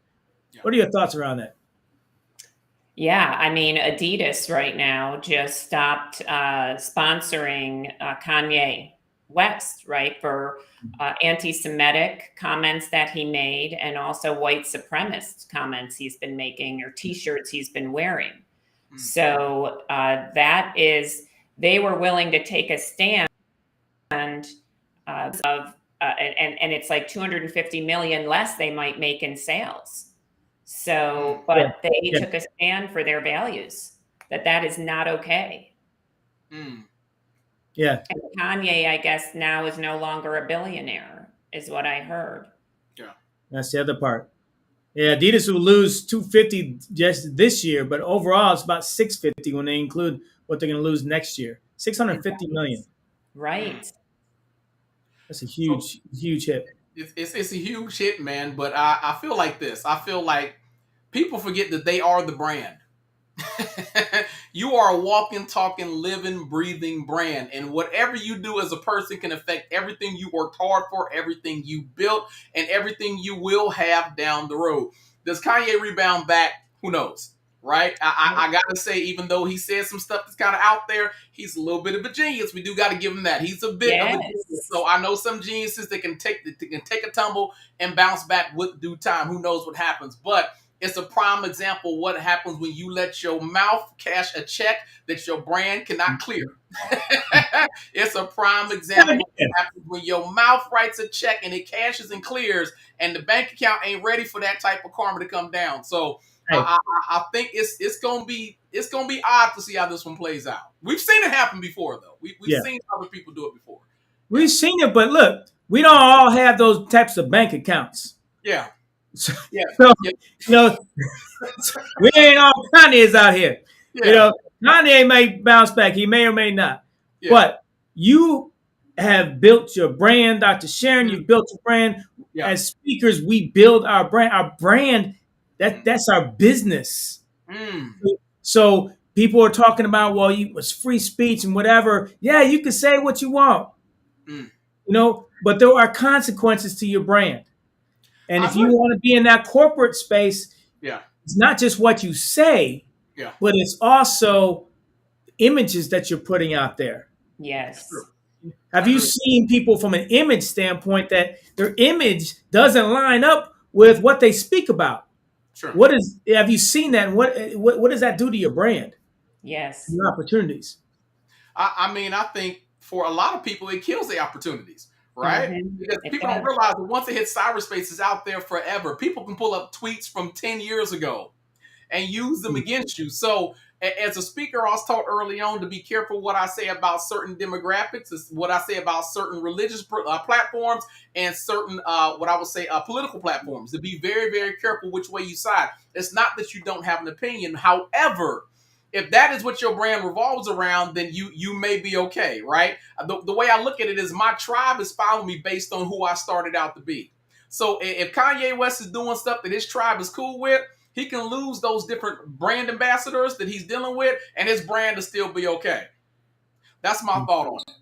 What are your thoughts around that? Yeah, I mean, Adidas right now just stopped sponsoring Kanye West, right, for anti-Semitic comments that he made and also white supremacist comments he's been making or T-shirts he's been wearing. So that is, they were willing to take a stand and it's like 250 million less they might make in sales. So, but they took a stand for their values, that is not okay. Yeah. And Kanye, I guess, now is no longer a billionaire, is what I heard. Yeah. That's the other part. Yeah, Adidas will lose 250 just this year, but overall it's about 650 when they include what they're going to lose next year. 650 million. Right. That's a huge hit. It's a huge hit, man. But I feel like this. I feel like people forget that they are the brand. You are a walking, talking, living, breathing brand. And whatever you do as a person can affect everything you worked hard for, everything you built, and everything you will have down the road. Does Kanye rebound back? Who knows? Right? I got to say, even though he said some stuff that's kind of out there, he's a little bit of a genius. We do got to give him that. He's a bit of a genius. So I know some geniuses that can take a tumble and bounce back with due time. Who knows what happens? But it's a prime example of what happens when you let your mouth cash a check that your brand cannot clear. It's a prime example of what happens when your mouth writes a check and it cashes and clears, and the bank account ain't ready for that type of karma to come down. So I think it's gonna be odd to see how this one plays out. We've seen it happen before, though. We've seen other people do it before. We've seen it, but look, we don't all have those types of bank accounts. Yeah. So, we ain't all Kanye's out here. Yeah. Kanye may bounce back. He may or may not. Yeah. But you have built your brand, Dr. Sharon. You've built your brand. Yeah. As speakers, we build our brand. Our brand, that's our business. So people are talking about, well, it's free speech and whatever. Yeah, you can say what you want. But there are consequences to your brand. And if you want to be in that corporate space, it's not just what you say, but it's also images that you're putting out there. Yes. Have you seen people from an image standpoint that their image doesn't line up with what they speak about? Sure. Have you seen that? And what does that do to your brand? Yes. Your opportunities. I mean, I think for a lot of people, it kills the opportunities. Right? Because people don't realize that once it hits cyberspace, it's out there forever. People can pull up tweets from 10 years ago and use them against you. So as a speaker, I was taught early on to be careful what I say about certain demographics, what I say about certain religious platforms and certain, what I would say, political platforms, to be very, very careful which way you side. It's not that you don't have an opinion. However, if that is what your brand revolves around, then you may be okay, right? The way I look at it is my tribe is following me based on who I started out to be. So if Kanye West is doing stuff that his tribe is cool with, he can lose those different brand ambassadors that he's dealing with, and his brand will still be okay. That's my thought on it.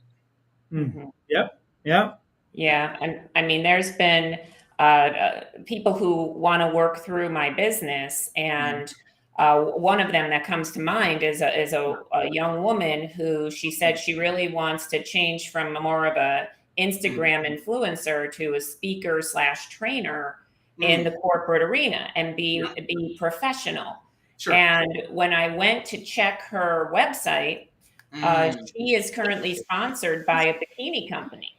Mm-hmm. Yep. Yeah. And I mean, there's been people who want to work through my business, and one of them that comes to mind is a young woman who she said she really wants to change from more of a Instagram influencer to a speaker / trainer in the corporate arena and be professional. Sure. And when I went to check her website, she is currently sponsored by a bikini company.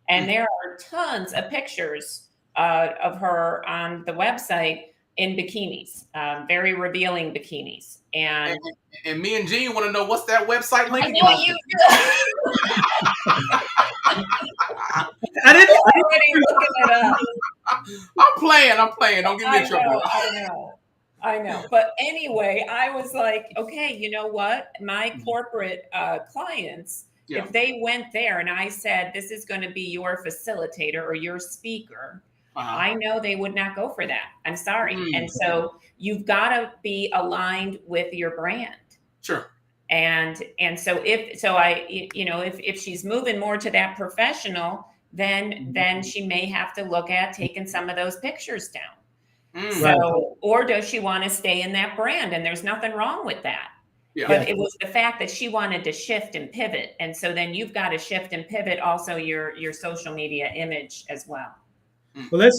And there are tons of pictures of her on the website in bikinis, very revealing bikinis. And me and Gene want to know, what's that website link? I know you I didn't already looking it up. I'm playing. Don't give me trouble. I know. But anyway, I was like, okay, you know what? My corporate clients, if they went there and I said, this is going to be your facilitator or your speaker, I know they would not go for that. I'm sorry. And so you've got to be aligned with your brand. Sure. And so if she's moving more to that professional, then she may have to look at taking some of those pictures down. So, or does she want to stay in that brand? And there's nothing wrong with that. Yeah. But it was the fact that she wanted to shift and pivot. And so then you've got to shift and pivot also your social media image as well. Well,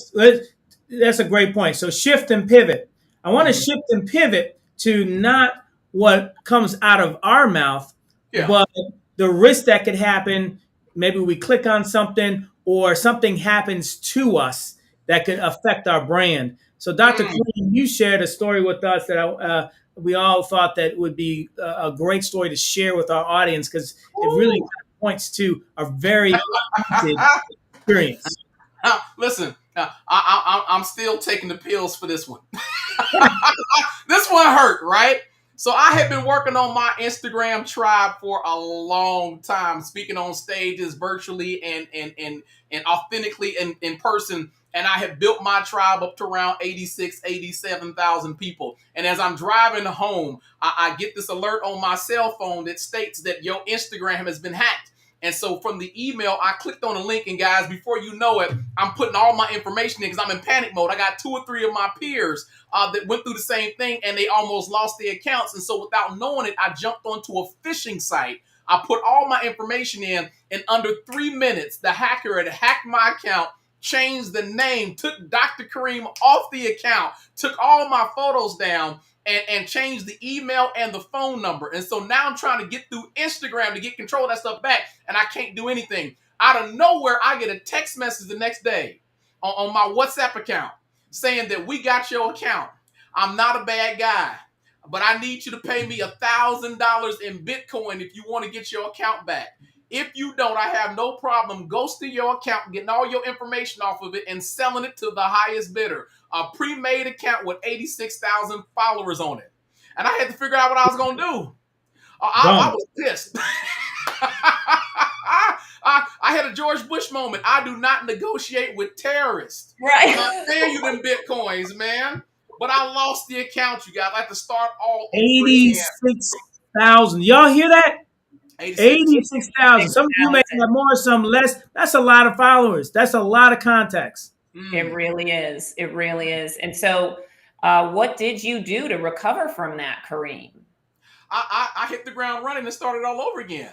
that's a great point. So shift and pivot. I want to shift and pivot to not what comes out of our mouth, but the risk that could happen. Maybe we click on something or something happens to us that could affect our brand. So Dr. Karim, you shared a story with us that we all thought that would be a great story to share with our audience because it really points to a very experience. Listen, I'm still taking the pills for this one. This one hurt, right? So I have been working on my Instagram tribe for a long time, speaking on stages virtually and authentically in person. And I have built my tribe up to around 87,000 people. And as I'm driving home, I get this alert on my cell phone that states that your Instagram has been hacked. And so from the email, I clicked on a link, and guys, before you know it, I'm putting all my information in because I'm in panic mode. I got 2 or 3 of my peers that went through the same thing, and they almost lost their accounts. And so without knowing it, I jumped onto a phishing site. I put all my information in, and under 3 minutes, the hacker had hacked my account, changed the name, took Dr. Karim off the account, took all my photos down, and changed the email and the phone number. And so now I'm trying to get through Instagram to get control of that stuff back, and I can't do anything. Out of nowhere, I get a text message the next day on my WhatsApp account saying that we got your account. I'm not a bad guy, but I need you to pay me $1,000 in Bitcoin if you want to get your account back. If you don't, I have no problem ghosting your account, getting all your information off of it, and selling it to the highest bidder. A pre-made account with 86,000 followers on it. And I had to figure out what I was going to do. I was pissed. I had a George Bush moment. I do not negotiate with terrorists. Right. I pay you them Bitcoins, man. But I lost the account, you guys. I had to start all over 86,000. Y'all hear that? 86,000. Some of you may have more, some less. That's a lot of followers. That's a lot of contacts. It really is. It really is. And so what did you do to recover from that, Karim? I hit the ground running and started all over again.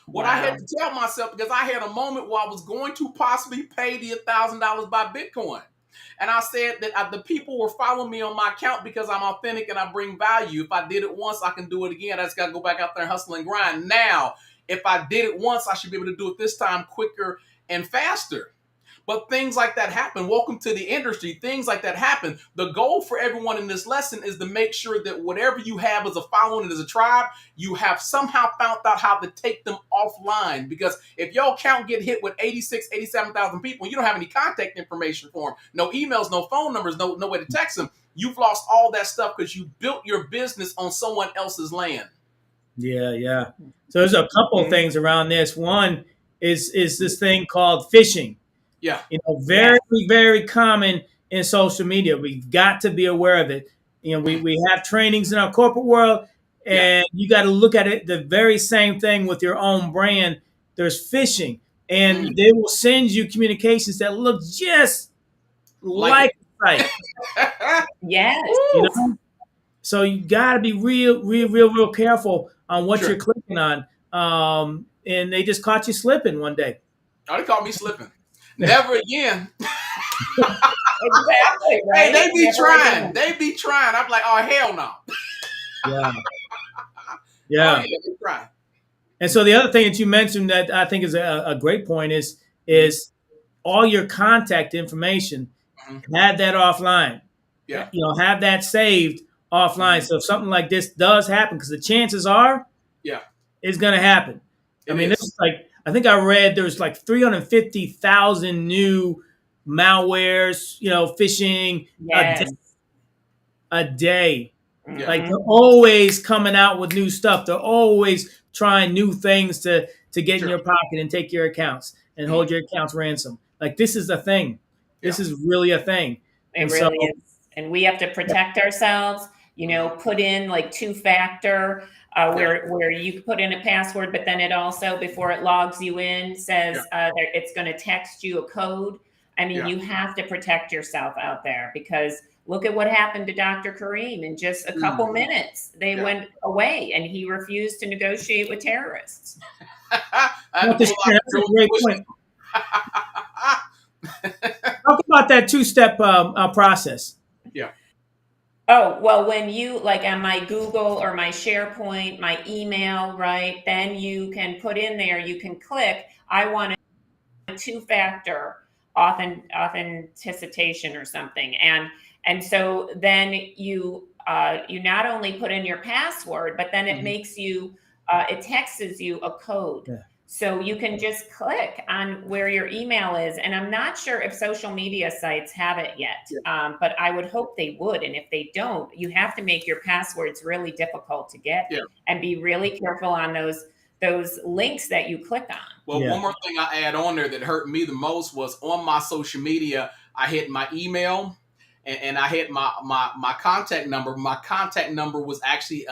What I had to tell myself, because I had a moment where I was going to possibly pay the $1,000 by Bitcoin. And I said that the people were following me on my account because I'm authentic and I bring value. If I did it once, I can do it again. I just got to go back out there and hustle and grind. Now, if I did it once, I should be able to do it this time quicker and faster. But things like that happen. Welcome to the industry. Things like that happen. The goal for everyone in this lesson is to make sure that whatever you have as a following and as a tribe, you have somehow found out how to take them offline. Because if your account get hit with 87,000 people, and you don't have any contact information for them, no emails, no phone numbers, no way to text them, you've lost all that stuff because you built your business on someone else's land. Yeah. So there's a couple of things around this. One is this thing called phishing. Yeah. Very, very common in social media. We've got to be aware of it. We have trainings in our corporate world, and you got to look at it the very same thing with your own brand. There's phishing, and they will send you communications that look just like a site. Yes. So you got to be real careful on what you're clicking on. And they just caught you slipping one day. Oh, they caught me slipping. Never again. Exactly. Right? Hey, they be Never trying. again. They be trying. I'm like, oh, hell no. Yeah. Oh, yeah, they try. And so the other thing that you mentioned that I think is a great point is all your contact information, have that offline. Yeah. Have that saved offline. So if something like this does happen, because the chances are, it's going to happen. This is like, I think I read there's like 350,000 new malwares, phishing a day. Yeah. Like they're always coming out with new stuff. They're always trying new things to get in your pocket and take your accounts and hold your accounts ransom. Like this is a thing. This is really a thing. It really is. And we have to protect ourselves, put in like 2-factor where you put in a password, but then it also, before it logs you in, says it's going to text you a code. You have to protect yourself out there, because look at what happened to Dr. Karim. In just a couple minutes, they went away, and he refused to negotiate with terrorists. That's a great point. Talk about that 2-step process. Yeah. Oh, well, when you, like on my Google or my SharePoint, my email, right, then you can put in there, you can click, I want a 2-factor authentication or something. And so then you not only put in your password, but then it makes you, it texts you a code. Yeah. So you can just click on where your email is. And I'm not sure if social media sites have it yet, but I would hope they would. And if they don't, you have to make your passwords really difficult to get and be really careful on those links that you click on. Well, one more thing I add on there that hurt me the most was on my social media, I hit my email and I hit my contact number. My contact number was actually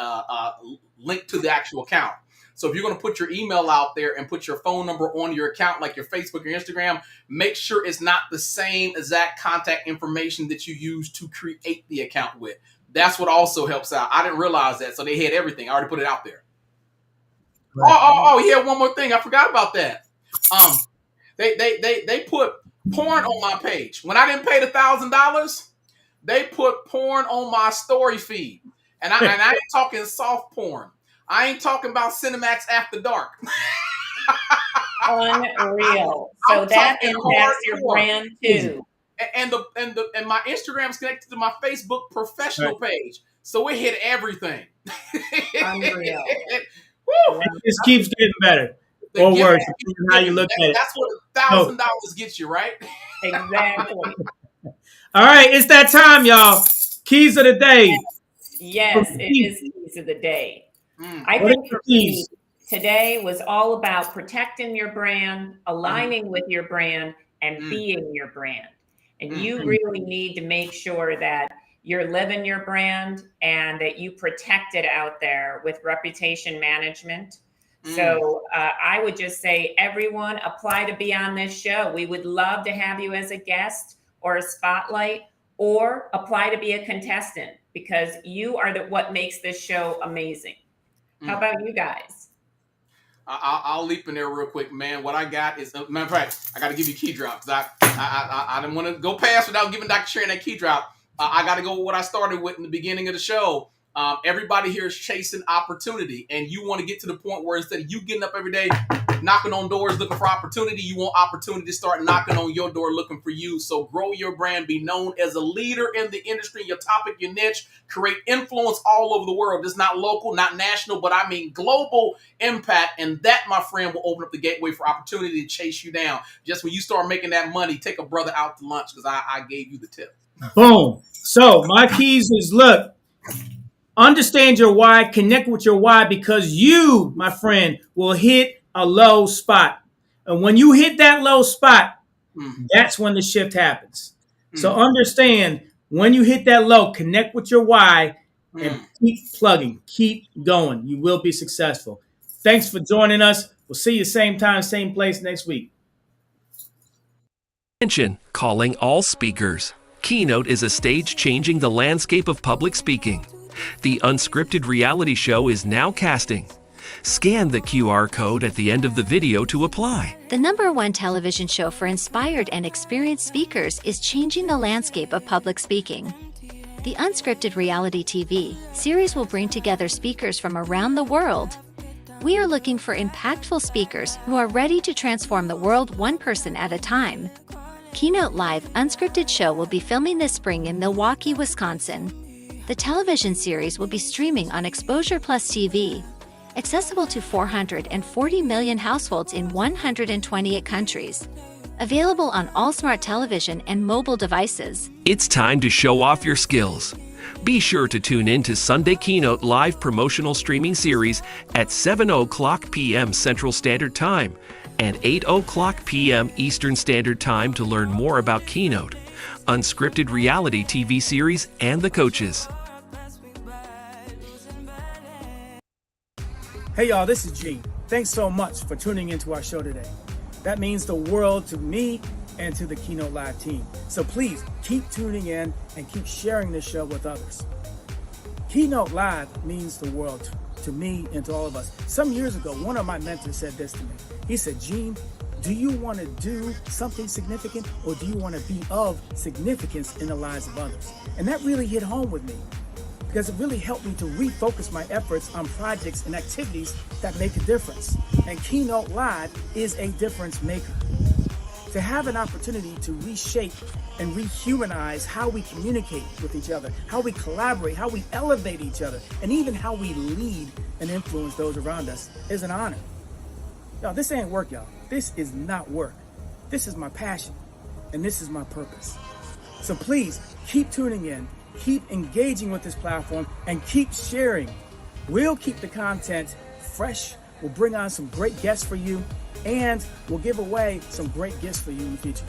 linked to the actual account. So if you're going to put your email out there and put your phone number on your account, like your Facebook or Instagram, make sure it's not the same exact contact information that you use to create the account with. That's what also helps out. I didn't realize that. So they had everything. I already put it out there. Right. Yeah. One more thing. I forgot about that. They put porn on my page. When I didn't pay the $1,000, they put porn on my story feed. And I ain't talking soft porn. I ain't talking about Cinemax After Dark. Unreal. So that impacts your brand too. And my Instagram's connected to my Facebook professional page. So it hit everything. Unreal. It just keeps getting better. Or worse, how you look at it. That's what $1,000 gets you, right? Exactly. All right, it's that time, y'all. Keys of the day. Yes, it is keys of the day. I think today was all about protecting your brand, aligning with your brand, and being your brand. And you really need to make sure that you're living your brand and that you protect it out there with reputation management. So I would just say, everyone, apply to be on this show. We would love to have you as a guest or a spotlight, or apply to be a contestant, because you are what makes this show amazing. How about you guys? I'll leap in there real quick, man. What I got is, matter of fact, I got to give you a key drop, because I didn't want to go past without giving Dr. Sharon that key drop. I got to go with what I started with in the beginning of the show. Everybody here is chasing opportunity, and you want to get to the point where instead of you getting up every day, knocking on doors looking for opportunity, you want opportunity to start knocking on your door looking for you. So grow your brand, be known as a leader in the industry, your topic, your niche, create influence all over the world. It's not local, not national, but I mean global impact. And that, my friend, will open up the gateway for opportunity to chase you down. Just when you start making that money, take a brother out to lunch, because I gave you the tip. Boom. So my keys is, look, understand your why, connect with your why, because you, my friend, will hit a low spot. And when you hit that low spot, that's when the shift happens. So understand, when you hit that low, connect with your why and keep plugging, keep going. You will be successful. Thanks for joining us. We'll see you same time, same place next week. Attention, calling all speakers. Keynote is a stage changing the landscape of public speaking. The unscripted reality show is now casting. Scan the QR code at the end of the video to apply. The #1 television show for inspired and experienced speakers is changing the landscape of public speaking. The unscripted reality TV series will bring together speakers from around the world. We are looking for impactful speakers who are ready to transform the world one person at a time. Keynote Live unscripted show will be filming this spring in Milwaukee, Wisconsin. The television series will be streaming on Exposure Plus TV, accessible to 440 million households in 128 countries. Available on all smart television and mobile devices. It's time to show off your skills. Be sure to tune in to Sunday Keynote live promotional streaming series at 7:00 p.m. Central Standard Time and 8:00 p.m. Eastern Standard Time to learn more about Keynote, unscripted reality TV series, and the coaches. Hey y'all, this is G. Thanks so much for tuning into our show today. That means the world to me and to the Keynote Live team. So please keep tuning in and keep sharing this show with others. Keynote Live means the world to me and to all of us. Some years ago, one of my mentors said this to me. He said, Gene, do you want to do something significant, or do you want to be of significance in the lives of others? And that really hit home with me, because it really helped me to refocus my efforts on projects and activities that make a difference. And Keynote Live is a difference maker. To have an opportunity to reshape and rehumanize how we communicate with each other, how we collaborate, how we elevate each other, and even how we lead and influence those around us is an honor. Y'all, this ain't work, y'all. This is not work. This is my passion, and this is my purpose. So please keep tuning in, keep engaging with this platform, and keep sharing. We'll keep the content fresh. We'll bring on some great guests for you, and we'll give away some great gifts for you in the future.